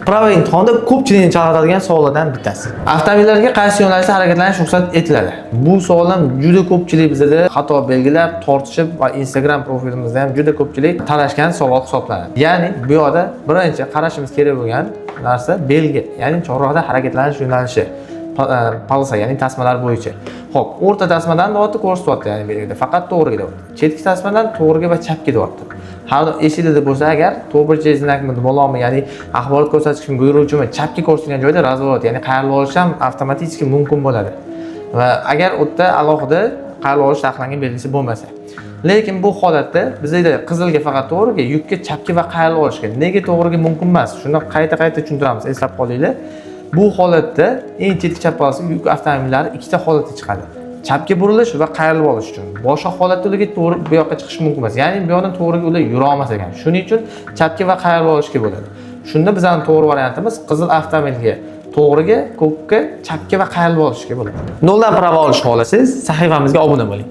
Prava imtihonida ko'pchilikni chalg'itadigan savollardan bittasi. Avtomobillarga qaysi yo'nalishda harakatlanish ruxsat etiladi? Bu savoldan juda ko'pchilik bizda xato belgilab, tortishib va Instagram profilimizda ham juda ko'pchilik talashgan savol hisoblanadi. Ya'ni bu yerda birinchi qarashimiz kerak bo'lgan narsa belgi, ya'ni chorrahadan harakatlanish yo'nalishi. Polsa, ya'ni tasmalar bo'yicha. Xo'p, o'rta tasmadan deyapti, ko'rsatyapti, ya'ni belgida faqat to'g'riga deyapti. Chetki tasmadan to'g'riga va chapga deyapti. Har eshitida bo'lsa agar to'g'richa znakmi, bo'lami, ya'ni axborot ko'rsatishni buyuruvchimi chapga ko'rsatilgan joyda razvorot, ya'ni qayerga olish ham avtomatik mumkin bo'ladi. Va agar u yerda alohida qayerga olish taqiqlangan belgisi bo'lmasa. Lekin bu holatda bizda qizilga faqat to'g'riga, yukka chapga va qayerga olishga. Nega to'g'riga mumkin emas? Shuni qayta tushuntiramiz, eslab qolinglar. Bu holatda eng chetki chap polasi yuk avtomobillari ikkita holatda chiqadi. Chapga burilish va qayrilib olish uchun. Boshqa holatda ularga to'g'ri bu yoqqa chiqish mumkin emas. Ya'ni bu yoqdan to'g'riga ular yura olmas ekan. Shuning uchun chapga va qayrilib olishga bo'ladi. Shunda bizning to'g'ri variantimiz qizil avtomobilga to'g'riga, ko'kka, chapga va qayrilib olishga bo'ladi. Noldan prava olishni xohlasangiz, sahifamizga obuna bo'ling.